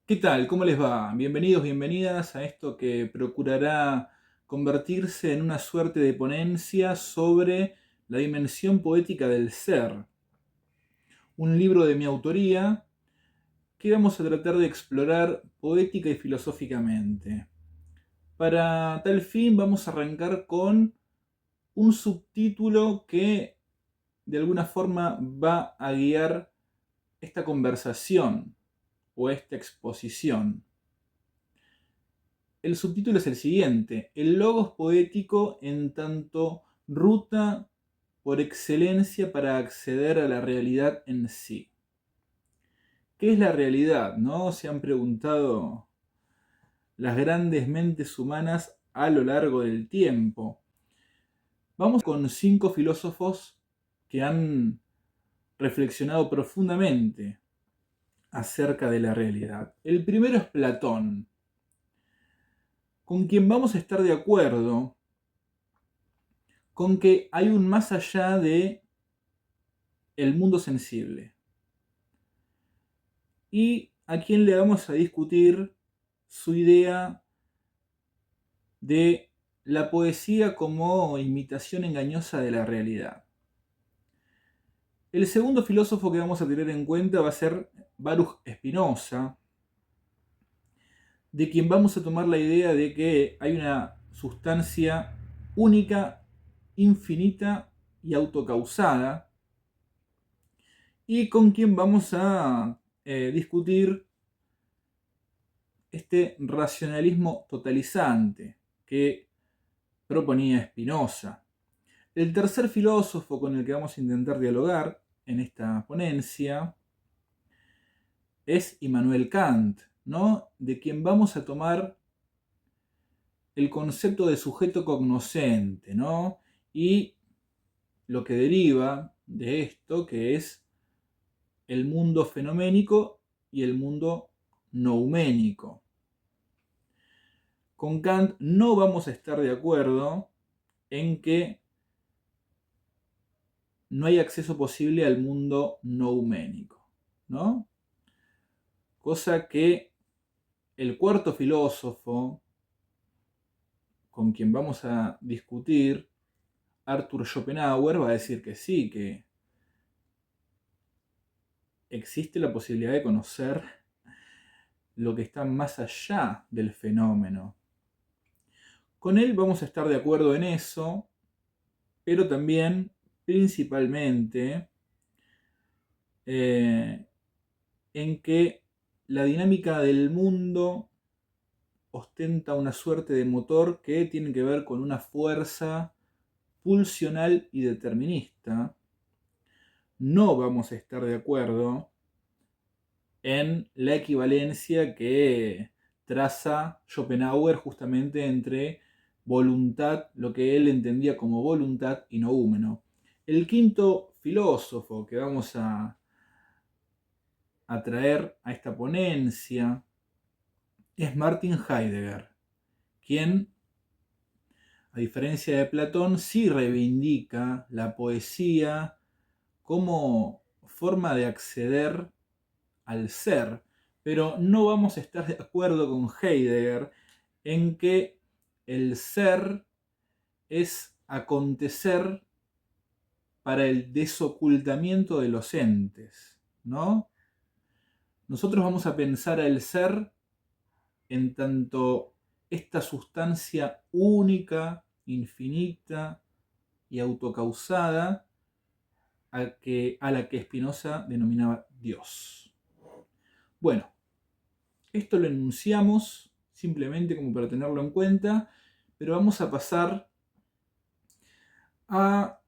¿Qué tal? ¿Cómo les va? Bienvenidos, bienvenidas a esto que procurará convertirse en una suerte de ponencia sobre la dimensión poética del ser. Un libro de mi autoría que vamos a tratar de explorar poética y filosóficamente. Para tal fin vamos a arrancar con un subtítulo que de alguna forma va a guiar esta conversación o esta exposición. El subtítulo es el siguiente: el logos poético en tanto ruta por excelencia para acceder a la realidad en sí. ¿Qué es la realidad? ¿No? Se han preguntado las grandes mentes humanas a lo largo del tiempo. Vamos con 5 filósofos que han reflexionado profundamente acerca de la realidad. El primero es Platón, con quien vamos a estar de acuerdo con que hay un más allá de el mundo sensible. Y a quien le vamos a discutir su idea de la poesía como imitación engañosa de la realidad. El segundo filósofo que vamos a tener en cuenta va a ser Baruch Spinoza, de quien vamos a tomar la idea de que hay una sustancia única, infinita y autocausada, y con quien vamos a discutir este racionalismo totalizante que proponía Spinoza. El tercer filósofo con el que vamos a intentar dialogar en esta ponencia es Immanuel Kant, ¿no? De quien vamos a tomar el concepto de sujeto cognoscente, ¿no? Y lo que deriva de esto, que es el mundo fenoménico y el mundo nouménico. Con Kant no vamos a estar de acuerdo en que no hay acceso posible al mundo nouménico, ¿no? Cosa que el cuarto filósofo con quien vamos a discutir, Arthur Schopenhauer, va a decir que sí, que existe la posibilidad de conocer lo que está más allá del fenómeno. Con él vamos a estar de acuerdo en eso, pero también, principalmente, en que la dinámica del mundo ostenta una suerte de motor que tiene que ver con una fuerza pulsional y determinista. No vamos a estar de acuerdo en la equivalencia que traza Schopenhauer justamente entre voluntad, lo que él entendía como voluntad, y noúmeno. El quinto filósofo que vamos a traer a esta ponencia es Martin Heidegger, quien, a diferencia de Platón, sí reivindica la poesía como forma de acceder al ser, pero no vamos a estar de acuerdo con Heidegger en que el ser es acontecer para el desocultamiento de los entes, ¿no? Nosotros vamos a pensar al ser en tanto esta sustancia única, infinita y autocausada a la que Spinoza denominaba Dios. Bueno, esto lo enunciamos simplemente como para tenerlo en cuenta, pero vamos a pasar a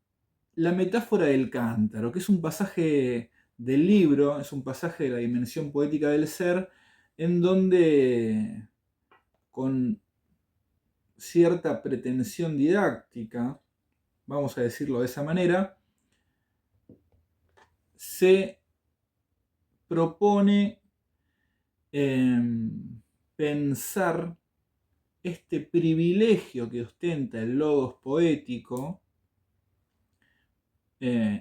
la metáfora del cántaro, que es un pasaje del libro, es un pasaje de la dimensión poética del ser, en donde, con cierta pretensión didáctica, vamos a decirlo de esa manera, se propone pensar este privilegio que ostenta el logos poético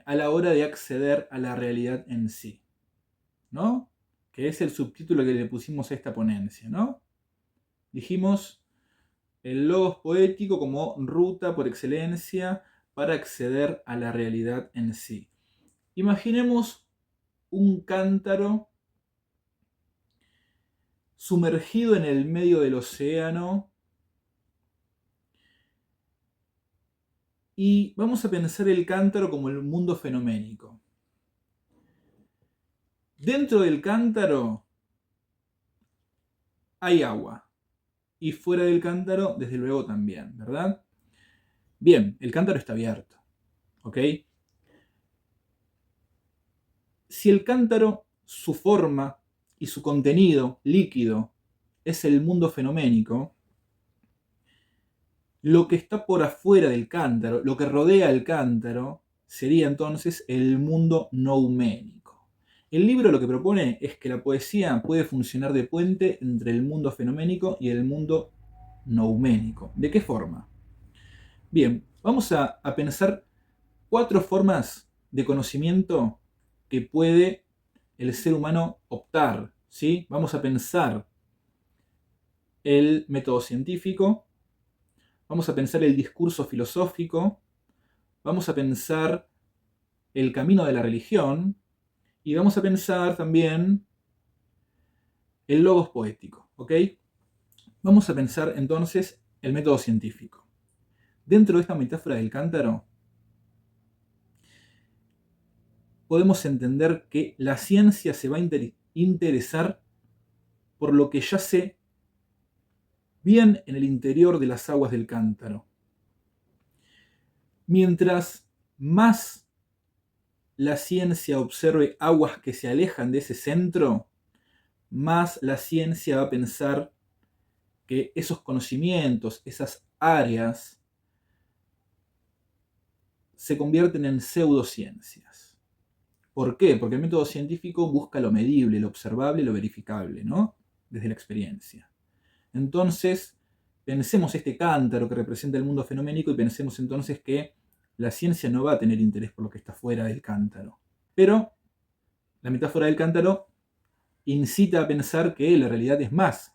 a la hora de acceder a la realidad en sí, ¿no? que es el subtítulo que le pusimos a esta ponencia, ¿no? Dijimos el logos poético como ruta por excelencia para acceder a la realidad en sí. Imaginemos un cántaro sumergido en el medio del océano y vamos a pensar el cántaro como el mundo fenoménico. Dentro del cántaro hay agua y fuera del cántaro, desde luego, también, ¿verdad? Bien, el cántaro está abierto, ¿ok? Si el cántaro, su forma y su contenido líquido es el mundo fenoménico, lo que está por afuera del cántaro, lo que rodea el cántaro, sería entonces el mundo nouménico. El libro lo que propone es que la poesía puede funcionar de puente entre el mundo fenoménico y el mundo nouménico. ¿De qué forma? Bien, vamos a pensar 4 formas de conocimiento que puede el ser humano optar, ¿sí? Vamos a pensar el método científico, vamos a pensar el discurso filosófico, vamos a pensar el camino de la religión y vamos a pensar también el logos poético, ¿ok? Vamos a pensar entonces el método científico. Dentro de esta metáfora del cántaro, podemos entender que la ciencia se va a interesar por lo que yace bien en el interior de las aguas del cántaro. Mientras más la ciencia observe aguas que se alejan de ese centro, más la ciencia va a pensar que esos conocimientos, esas áreas, se convierten en pseudociencias. ¿Por qué? Porque el método científico busca lo medible, lo observable, lo verificable, ¿no? Desde la experiencia. Entonces, pensemos este cántaro que representa el mundo fenoménico y pensemos entonces que la ciencia no va a tener interés por lo que está fuera del cántaro. Pero la metáfora del cántaro incita a pensar que la realidad es más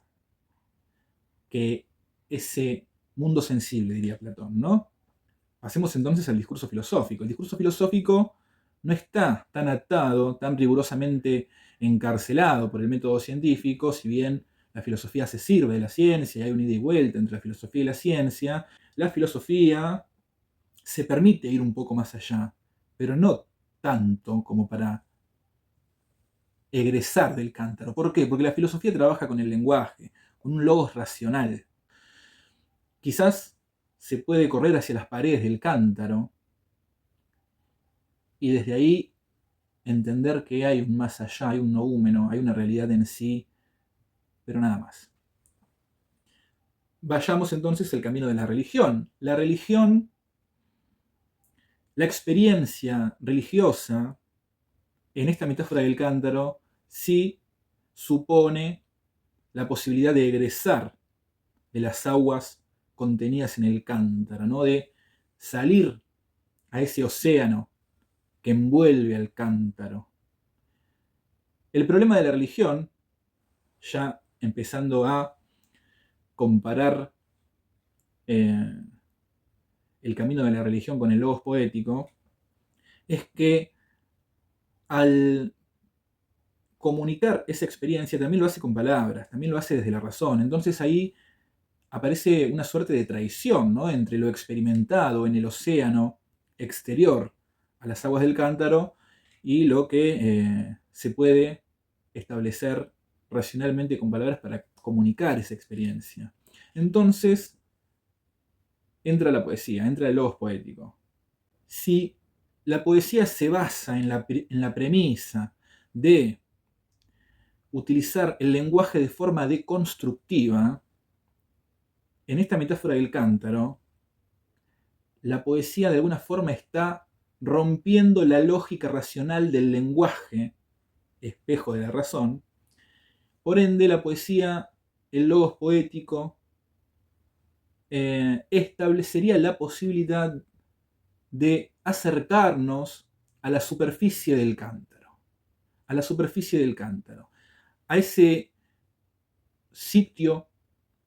que ese mundo sensible, diría Platón, ¿no? Pasemos entonces al discurso filosófico. El discurso filosófico no está tan atado, tan rigurosamente encarcelado por el método científico, si bien la filosofía se sirve de la ciencia y hay un ida y vuelta entre la filosofía y la filosofía se permite ir un poco más allá, pero no tanto como para egresar del cántaro. ¿Por qué? Porque la filosofía trabaja con el lenguaje, con un logos racional. Quizás se puede correr hacia las paredes del cántaro y desde ahí entender que hay un más allá, hay un noúmeno, hay una realidad en sí, pero nada más. Vayamos entonces al camino de la religión. La religión, la experiencia religiosa, en esta metáfora del cántaro, sí supone la posibilidad de egresar de las aguas contenidas en el cántaro, ¿no? De salir a ese océano que envuelve al cántaro. El problema de la religión, ya empezando a comparar el camino de la religión con el logos poético, es que al comunicar esa experiencia también lo hace con palabras, también lo hace desde la razón. Entonces ahí aparece una suerte de traición, ¿no? Entre lo experimentado en el océano exterior a las aguas del cántaro y lo que se puede establecer racionalmente con palabras para comunicar esa experiencia. Entonces entra la poesía, entra el logos poético. Si la poesía se basa en la premisa de utilizar el lenguaje de forma deconstructiva, en esta metáfora del cántaro, la poesía de alguna forma está rompiendo la lógica racional del lenguaje, espejo de la razón. Por ende, la poesía, el logos poético, establecería la posibilidad de acercarnos a la superficie del cántaro. A la superficie del cántaro. a ese sitio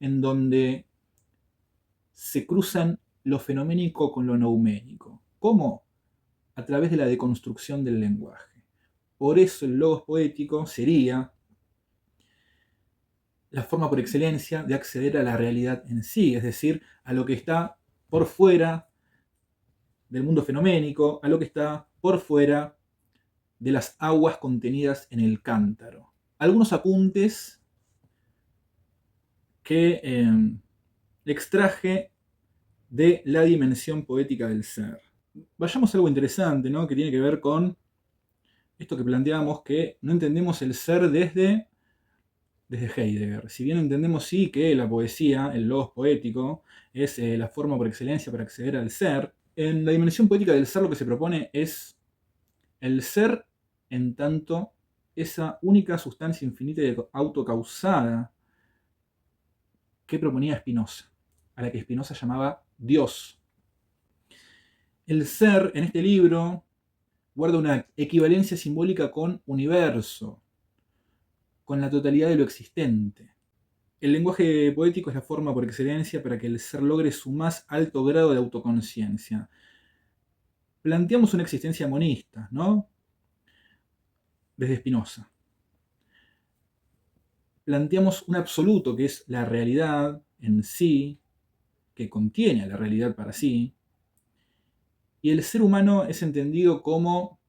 en donde se cruzan lo fenoménico con lo nouménico. ¿Cómo? A través de la deconstrucción del lenguaje. Por eso el logos poético sería la forma por excelencia de acceder a la realidad en sí, es decir, a lo que está por fuera del mundo fenoménico, a lo que está por fuera de las aguas contenidas en el cántaro. Algunos apuntes que extraje de la dimensión poética del ser. Vayamos a algo interesante, ¿no? Que tiene que ver con esto que planteábamos, que no entendemos el ser desde Heidegger. Si bien entendemos sí que la poesía, el logos poético, es la forma por excelencia para acceder al ser, en la dimensión poética del ser lo que se propone es el ser en tanto esa única sustancia infinita y autocausada que proponía Spinoza, a la que Spinoza llamaba Dios. El ser en este libro guarda una equivalencia simbólica con universo, con la totalidad de lo existente. El lenguaje poético es la forma por excelencia para que el ser logre su más alto grado de autoconciencia. Planteamos una existencia monista, ¿no? Desde Spinoza. Planteamos un absoluto que es la realidad en sí, que contiene a la realidad para sí, y el ser humano es entendido como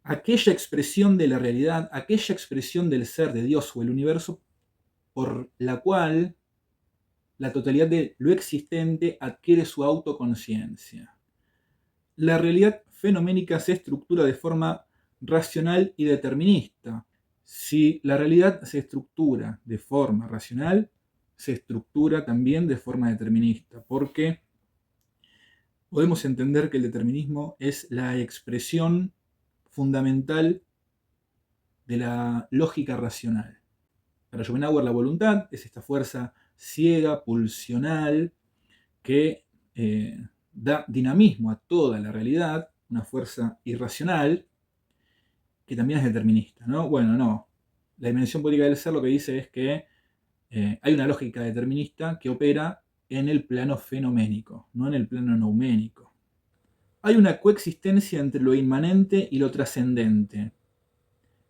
aquella expresión de la realidad, aquella expresión del ser, de Dios o el universo, por la cual la totalidad de lo existente adquiere su autoconciencia. La realidad fenoménica se estructura de forma racional y determinista. Si la realidad se estructura de forma racional, se estructura también de forma determinista, porque podemos entender que el determinismo es la expresión fundamental de la lógica racional. Para Schopenhauer la voluntad es esta fuerza ciega, pulsional, que da dinamismo a toda la realidad, una fuerza irracional, que también es determinista, ¿no? Bueno, no. La dimensión poética del ser lo que dice es que hay una lógica determinista que opera en el plano fenoménico, no en el plano nouménico. Hay una coexistencia entre lo inmanente y lo trascendente,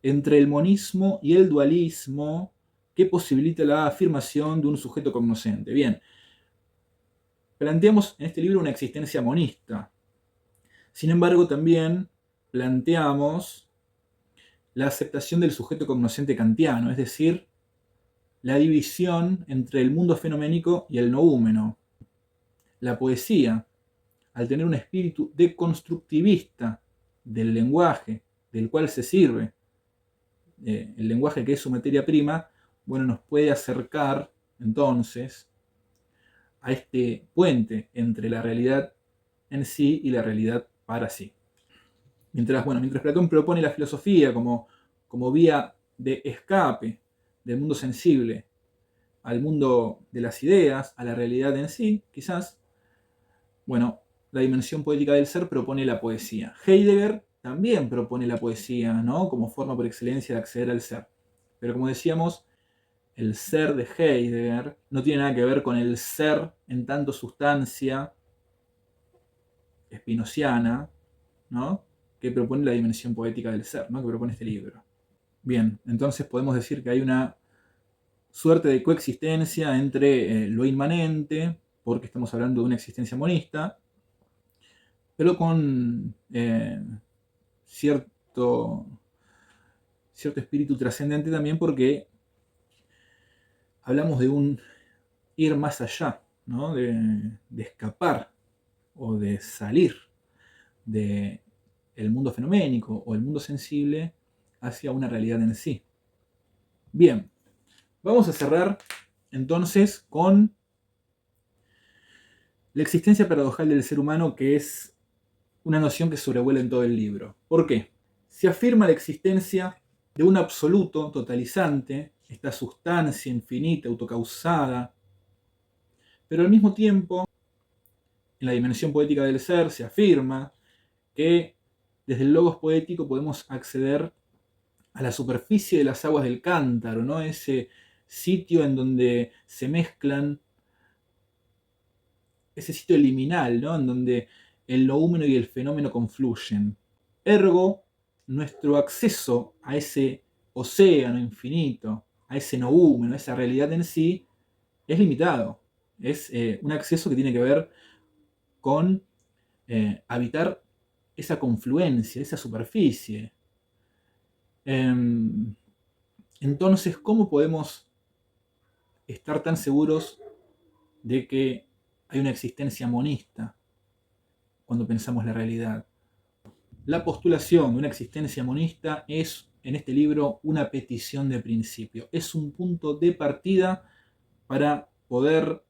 entre el monismo y el dualismo, que posibilita la afirmación de un sujeto cognoscente. Bien, planteamos en este libro una existencia monista. Sin embargo, también planteamos la aceptación del sujeto cognoscente kantiano, es decir, la división entre el mundo fenoménico y el noúmeno. La poesía, al tener un espíritu deconstructivista del lenguaje del cual se sirve, el lenguaje que es su materia prima, bueno, nos puede acercar entonces a este puente entre la realidad en sí y la realidad para sí. Mientras Platón propone la filosofía como vía de escape del mundo sensible al mundo de las ideas, a la realidad en sí, quizás, bueno, la dimensión poética del ser propone la poesía. Heidegger también propone la poesía, ¿no? Como forma por excelencia de acceder al ser. Pero como decíamos, el ser de Heidegger no tiene nada que ver con el ser en tanto sustancia spinociana, ¿no? Que propone la dimensión poética del ser, ¿no? Que propone este libro. Bien, entonces podemos decir que hay una suerte de coexistencia entre lo inmanente, porque estamos hablando de una existencia monista, pero con cierto espíritu trascendente también, porque hablamos de un ir más allá, ¿no? de escapar o de salir del mundo fenoménico o el mundo sensible hacia una realidad en sí. Bien, vamos a cerrar entonces con la existencia paradojal del ser humano, que es una noción que sobrevuela en todo el libro. ¿Por qué? Se afirma la existencia de un absoluto totalizante, esta sustancia infinita, autocausada, pero al mismo tiempo, en la dimensión poética del ser, se afirma que desde el logos poético podemos acceder a la superficie de las aguas del cántaro, ¿no? Ese sitio en donde se mezclan, ese sitio liminal, ¿no? En donde el noúmeno y el fenómeno confluyen. Ergo, nuestro acceso a ese océano infinito, a ese noúmeno, a esa realidad en sí, es limitado. Es un acceso que tiene que ver con habitar esa confluencia, esa superficie. Entonces, ¿cómo podemos estar tan seguros de que hay una existencia monista cuando pensamos la realidad? La postulación de una existencia monista es, en este libro, una petición de principio. Es un punto de partida para poder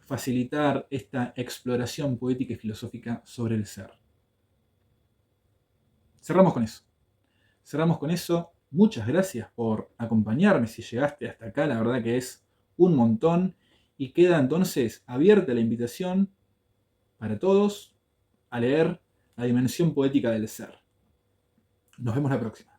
facilitar esta exploración poética y filosófica sobre el ser. Cerramos con eso. Cerramos con eso. Muchas gracias por acompañarme. Si llegaste hasta acá, la verdad que es un montón. Y queda entonces abierta la invitación para todos a leer La dimensión poética del ser. Nos vemos la próxima.